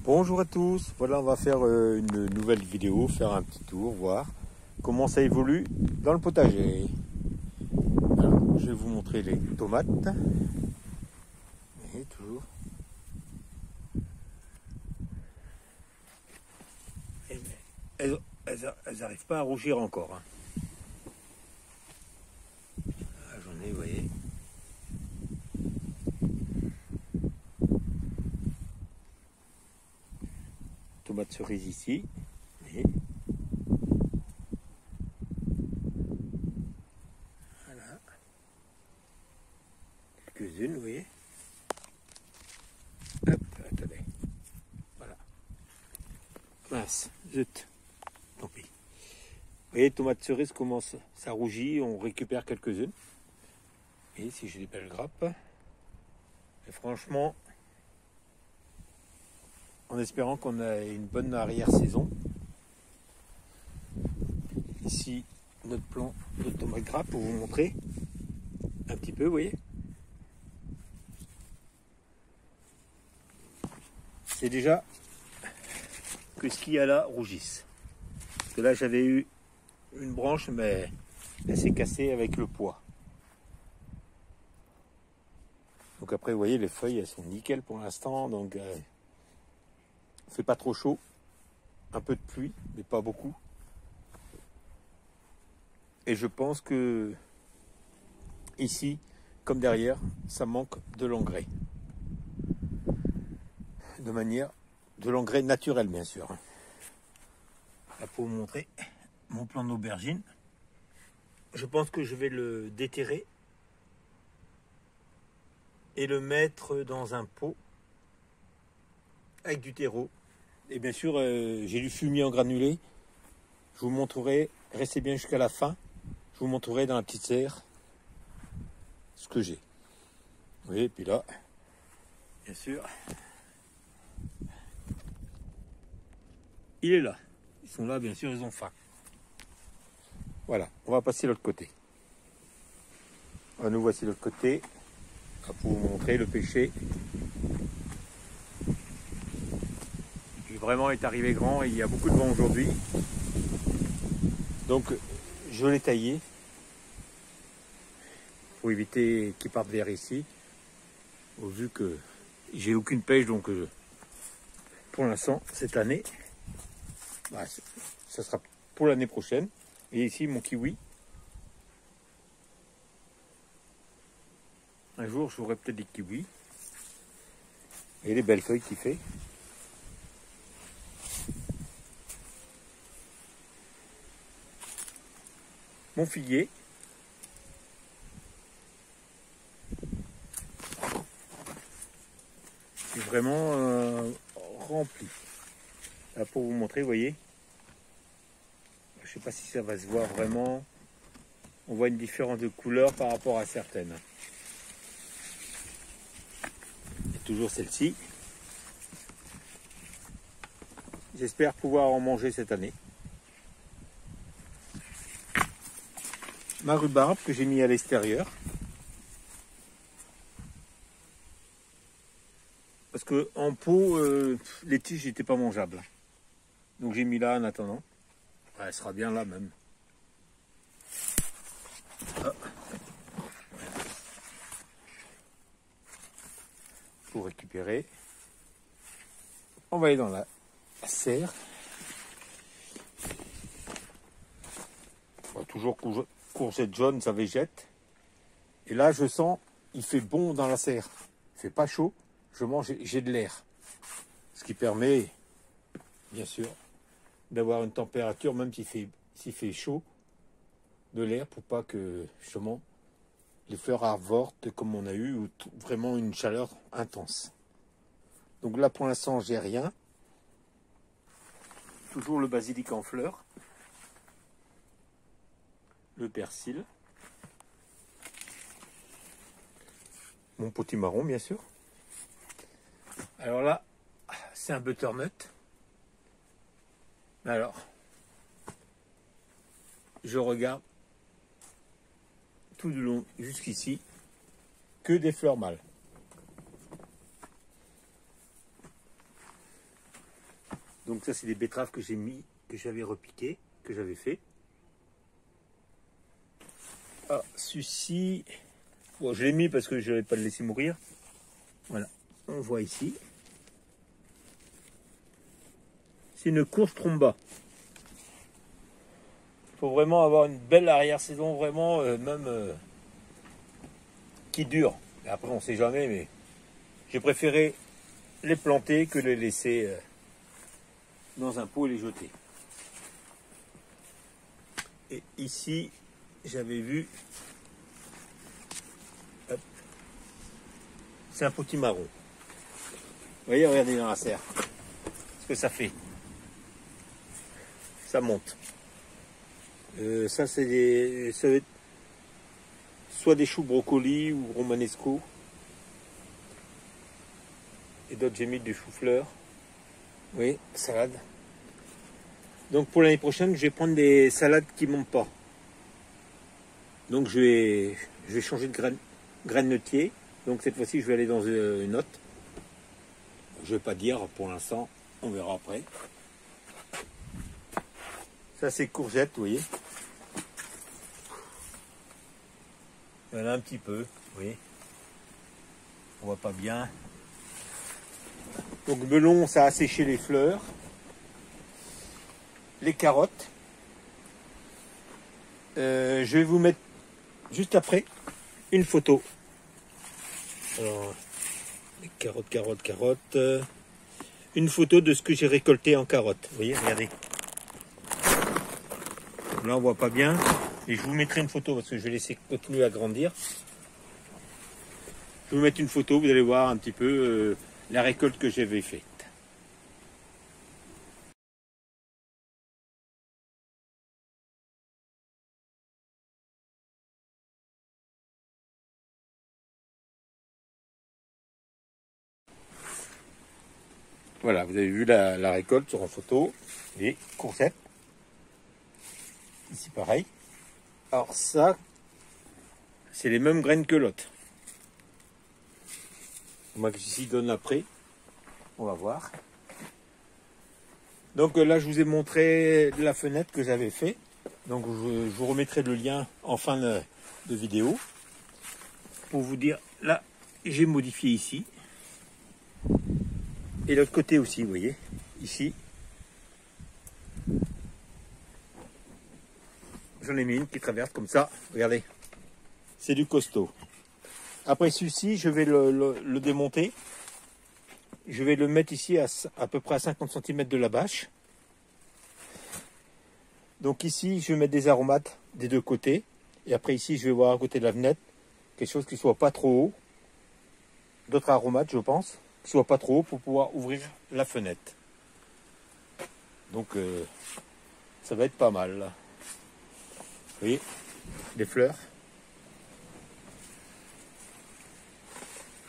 Bonjour à tous, voilà on va faire une nouvelle vidéo, faire un petit tour, voir comment ça évolue dans le potager. Alors, je vais vous montrer les tomates. Et toujours. Et elles n'arrivent pas à rougir encore. Hein. Ah, j'en ai, vous voyez. Tomates cerises ici. Et voilà. Quelques-unes, vous voyez. Hop, attendez. Voilà. Mince, zut. Tant pis. Vous voyez, tomates cerises commencent, ça rougit, on récupère quelques-unes. Et si j'ai des belles grappes. Et franchement, en espérant qu'on a une bonne arrière-saison. Ici, notre plan de tomates grappes pour vous montrer un petit peu, vous voyez. C'est déjà que ce qu'il y a là rougisse. Parce que là, j'avais eu une branche, mais elle s'est cassée avec le poids. Donc après, vous voyez, les feuilles, elles sont nickel pour l'instant. Donc, il fait pas trop chaud. Un peu de pluie, mais pas beaucoup. Et je pense que ici, comme derrière, ça manque de l'engrais. De manière, de l'engrais naturel, bien sûr. Là, pour vous montrer mon plan d'aubergine. Je pense que je vais le déterrer et le mettre dans un pot avec du terreau. Et bien sûr, j'ai du fumier en granulé. Je vous montrerai, restez bien jusqu'à la fin. Je vous montrerai dans la petite serre ce que j'ai. Vous voyez, et puis là, bien sûr, il est là. Ils sont là, bien sûr, ils ont faim. Voilà, on va passer de l'autre côté. Nous voici de l'autre côté. Pour vous montrer le pêcher. Qui vraiment est arrivé grand et il y a beaucoup de vent aujourd'hui. Donc, je l'ai taillé pour éviter qu'il parte vers ici. Au vu que j'ai aucune pêche, donc pour l'instant, cette année, bah, ça sera pour l'année prochaine. Et ici, mon kiwi. Un jour, j'aurai peut-être des kiwis. Et les belles feuilles qu'il fait. Mon figuier. Est vraiment rempli. Là, pour vous montrer, vous voyez. Je ne sais pas si ça va se voir vraiment. On voit une différence de couleur par rapport à certaines. Et toujours celle-ci. J'espère pouvoir en manger cette année. Ma rhubarbe que j'ai mis à l'extérieur. Parce que en pot, les tiges n'étaient pas mangeables. Donc j'ai mis là en attendant. Ouais, elle sera bien là même. Ah. Pour récupérer. On va aller dans la serre. Toujours courgette jaune, ça végète. Et là, je sens, il fait bon dans la serre. Il fait pas chaud. Je mange, j'ai de l'air. Ce qui permet, bien sûr, d'avoir une température, même s'il fait chaud, de l'air pour pas que, justement, les fleurs avortent comme on a eu, ou vraiment une chaleur intense. Donc là, pour l'instant, j'ai rien. Toujours le basilic en fleurs. Le persil. Mon potimarron, bien sûr. Alors là, c'est un butternut. Alors, je regarde tout du long jusqu'ici que des fleurs mâles. Donc ça c'est des betteraves que j'ai mis, que j'avais repiqué, que j'avais fait. Ah, celui-ci, bon, je l'ai mis parce que je n'avais pas le laisser mourir. Voilà, on voit ici. C'est une courge tromba. Il faut vraiment avoir une belle arrière-saison, vraiment, qui dure. Et après, on ne sait jamais, mais j'ai préféré les planter que les laisser dans un pot et les jeter. Et ici, j'avais vu, c'est un potimarron. Vous voyez, regardez dans la serre ce que ça fait. Ça monte. Ça, c'est des, ça va être soit des choux brocolis ou romanesco. Et d'autres, j'ai mis du chou-fleur. Oui, salade. Donc pour l'année prochaine, je vais prendre des salades qui ne montent pas. Donc je vais changer de grainetier. Donc cette fois-ci, je vais aller dans une autre. Je ne vais pas dire pour l'instant, on verra après. Ça c'est courgette, vous voyez. Il y en a un petit peu, vous voyez. On voit pas bien. Donc melon, ça a séché les fleurs. Les carottes. Je vais vous mettre juste après une photo. Alors, les carottes. Une photo de ce que j'ai récolté en carottes. Vous voyez, regardez. Là, on voit pas bien. Et je vous mettrai une photo parce que je vais laisser continuer à grandir. Je vais vous mettre une photo, vous allez voir un petit peu la récolte que j'avais faite. Voilà, vous avez vu la récolte sur en photo. Les courgettes. Ici pareil. Alors ça, c'est les mêmes graines que l'autre. Moi ici donne après. On va voir. Donc là, je vous ai montré la fenêtre que j'avais fait. Donc je vous remettrai le lien en fin de vidéo. Pour vous dire, là, j'ai modifié ici. Et l'autre côté aussi, vous voyez, ici. J'en ai mis une qui traverse comme ça, regardez. C'est du costaud. Après celui-ci, je vais le démonter. Je vais le mettre ici à peu près à 50 cm de la bâche. Donc ici, je vais mettre des aromates des deux côtés. Et après ici, je vais voir à côté de la fenêtre, quelque chose qui ne soit pas trop haut. D'autres aromates, je pense, qui ne soient pas trop haut pour pouvoir ouvrir la fenêtre. Donc ça va être pas mal. Là. Vous voyez, les fleurs.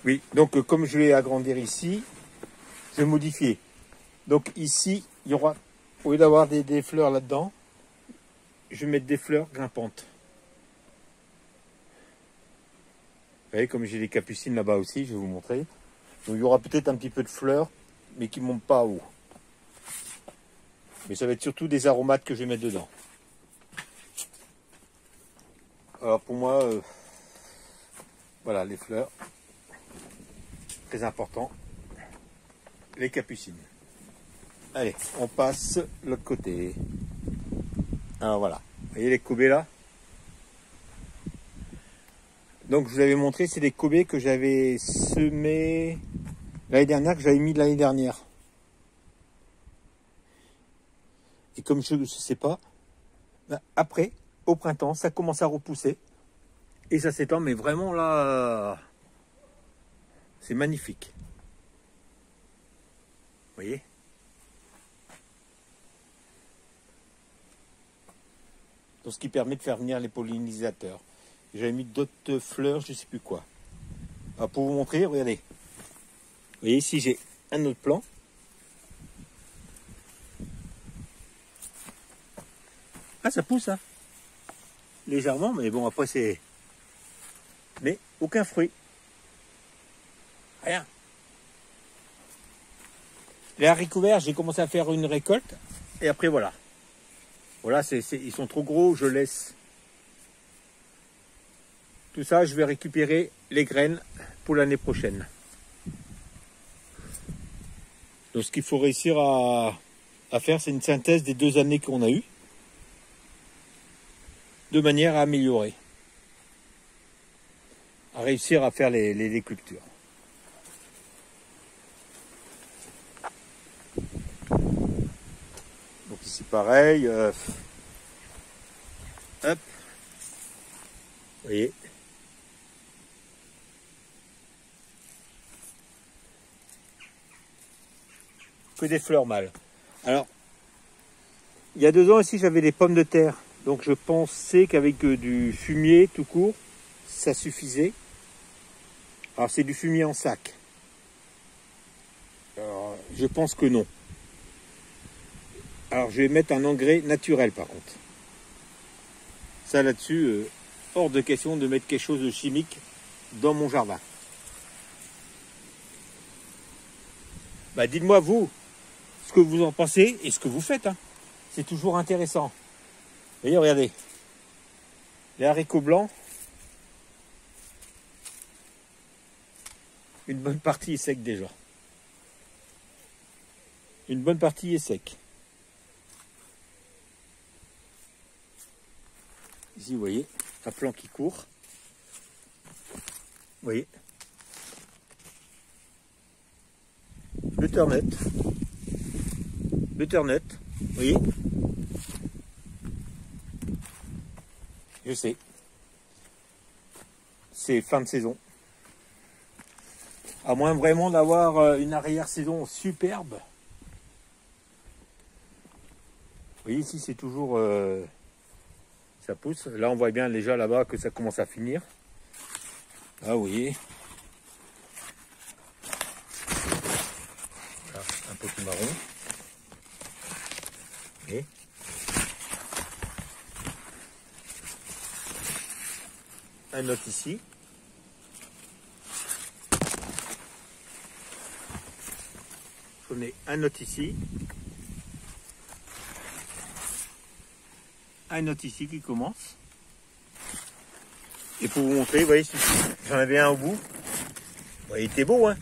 Oui, donc comme je vais agrandir ici, je vais modifier. Donc ici, il y aura, au lieu d'avoir des fleurs là-dedans, je vais mettre des fleurs grimpantes. Vous voyez, comme j'ai les capucines là-bas aussi, je vais vous montrer. Donc il y aura peut-être un petit peu de fleurs, mais qui ne montent pas haut. Mais ça va être surtout des aromates que je vais mettre dedans. Alors pour moi, voilà les fleurs. Très important. Les capucines. Allez, on passe de l'autre côté. Alors voilà. Vous voyez les cobées là? Donc je vous avais montré, c'est des cobées que j'avais semés l'année dernière, que j'avais mis l'année dernière. Et comme je ne sais pas, ben après, au printemps, ça commence à repousser. Et ça s'étend, mais vraiment là, c'est magnifique. Vous voyez? Donc ce qui permet de faire venir les pollinisateurs. J'avais mis d'autres fleurs, je ne sais plus quoi. Alors pour vous montrer, regardez. Vous voyez, ici j'ai un autre plan. Ah, ça pousse, hein. Légèrement, mais bon, après c'est... Mais aucun fruit. Rien. Les haricots verts, j'ai commencé à faire une récolte. Et après, voilà. Voilà, ils sont trop gros, je laisse. Tout ça, je vais récupérer les graines pour l'année prochaine. Donc, ce qu'il faut réussir à faire, c'est une synthèse des 2 années qu'on a eues. De manière à améliorer. À réussir à faire les cultures. Donc ici pareil, hop, vous voyez, que des fleurs mâles. Alors, il y a 2 ans ici j'avais des pommes de terre, donc je pensais qu'avec du fumier tout court, ça suffisait. Alors c'est du fumier en sac. Alors, je pense que non. Alors je vais mettre un engrais naturel par contre. Ça là-dessus, hors de question de mettre quelque chose de chimique dans mon jardin. Bah, dites-moi vous ce que vous en pensez et ce que vous faites. Hein. C'est toujours intéressant. Vous voyez, regardez. Les haricots blancs. Une bonne partie est sec déjà. Une bonne partie est sec. Ici, vous voyez, un plan qui court. Vous voyez. Butternut. Butternut. Vous voyez. Je sais. C'est fin de saison. À moins vraiment d'avoir une arrière-saison superbe. Vous voyez, ici, c'est toujours... ça pousse. Là, on voit bien déjà là-bas que ça commence à finir. Ah, vous voyez. Voilà, un petit marron. Et un autre ici. J'en ai un autre ici. Un autre ici qui commence. Et pour vous montrer, vous voyez, j'en avais un au bout. Bon, il était beau, hein.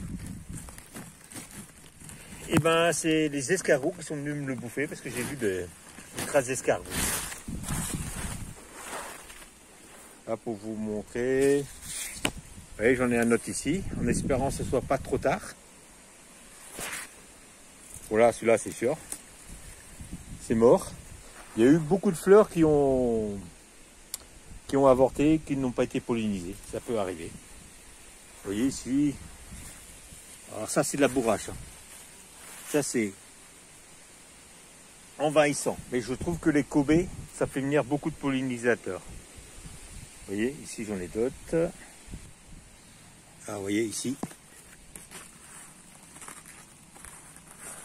Et ben, c'est les escargots qui sont venus me le bouffer parce que j'ai vu des traces d'escargots. Là, pour vous montrer. Vous voyez, j'en ai un autre ici, en espérant que ce soit pas trop tard. Voilà, celui-là, c'est sûr. C'est mort. Il y a eu beaucoup de fleurs qui ont avorté, qui n'ont pas été pollinisées. Ça peut arriver. Vous voyez ici. Alors ça, c'est de la bourrache. Ça, c'est envahissant. Mais je trouve que les cobées, ça fait venir beaucoup de pollinisateurs. Vous voyez, ici, j'en ai d'autres. Ah, vous voyez, ici.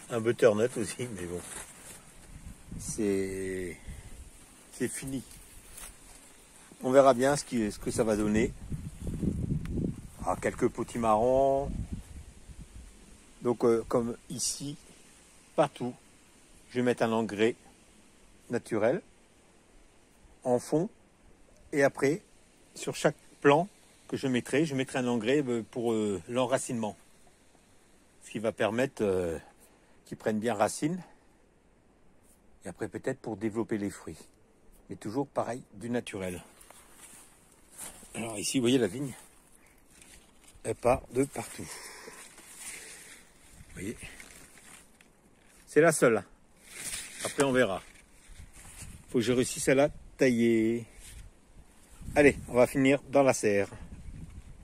Un butternut aussi, mais bon. C'est fini. On verra bien ce que ça va donner. Ah, quelques potimarrons. Donc comme ici, partout, je vais mettre un engrais naturel en fond. Et après, sur chaque plant que je mettrai un engrais pour l'enracinement. Ce qui va permettre qu'ils prennent bien racine. Et après peut-être pour développer les fruits. Mais toujours pareil, du naturel. Alors ici, vous voyez la vigne. Elle part de partout. Vous voyez. C'est la seule. Après on verra. Faut que je réussisse à la tailler. Allez, on va finir dans la serre.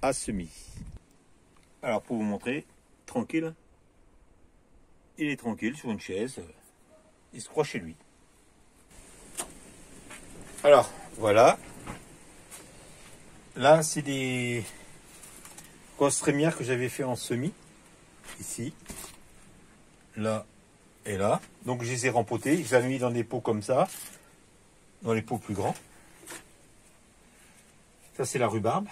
À semis. Alors pour vous montrer, tranquille. Il est tranquille sur une chaise. Il se croit chez lui. Alors, voilà. Là, c'est des grosses trémières que j'avais fait en semis. Ici. Là et là. Donc, je les ai rempotés. Je les avais mis dans des pots comme ça. Dans les pots plus grands. Ça, c'est la rhubarbe.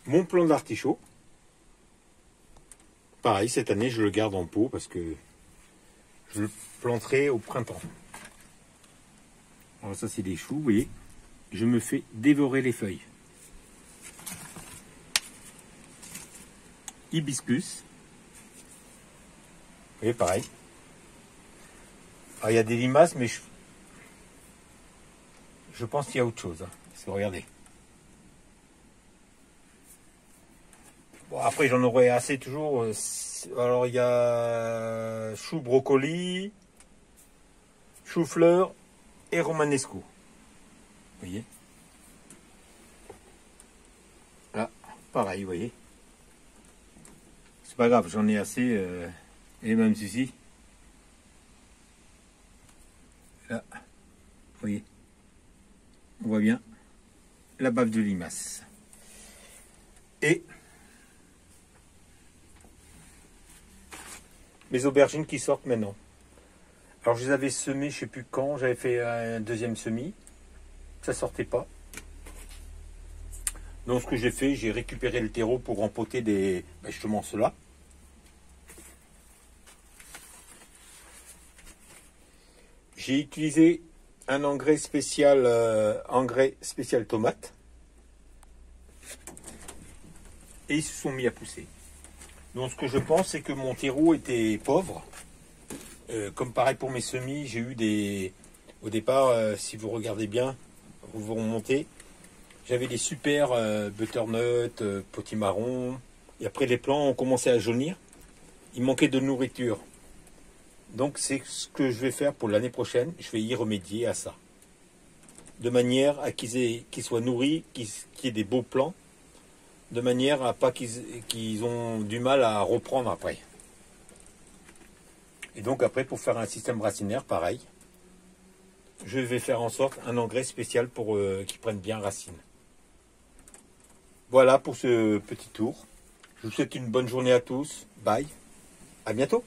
Mon plant d'artichaut. pareil, cette année, je le garde en pot parce que je le planterai au printemps. Alors ça, c'est des choux, vous voyez. Je me fais dévorer les feuilles. Hibiscus. Vous voyez, pareil. Alors, il y a des limaces, mais je pense qu'il y a autre chose. Hein. Parce que regardez. Bon, après, j'en aurai assez toujours. Alors, il y a chou brocoli, chou-fleur et romanesco. Vous voyez? Là, pareil, vous voyez? C'est pas grave, j'en ai assez. Et même ceci. Là, vous voyez? On voit bien la bave de limace. Et mes aubergines qui sortent maintenant. Alors je les avais semées, je sais plus quand, j'avais fait un deuxième semis. Ça sortait pas. Donc ce que j'ai fait, j'ai récupéré le terreau pour empoter justement cela. J'ai utilisé un engrais spécial tomate. Et ils se sont mis à pousser. Donc ce que je pense, c'est que mon terreau était pauvre. Comme pareil pour mes semis, j'ai eu au départ, si vous regardez bien, vous remontez, j'avais des super butternut, potimarron. Et après les plants ont commencé à jaunir. Il manquait de nourriture. Donc c'est ce que je vais faire pour l'année prochaine. Je vais y remédier à ça. De manière à qu'ils soient nourris, qu'il y ait des beaux plants. De manière à pas qu'ils ont du mal à reprendre après. Et donc après, pour faire un système racinaire, pareil, je vais faire en sorte un engrais spécial pour qu'ils prennent bien racine. Voilà pour ce petit tour. Je vous souhaite une bonne journée à tous. Bye. À bientôt.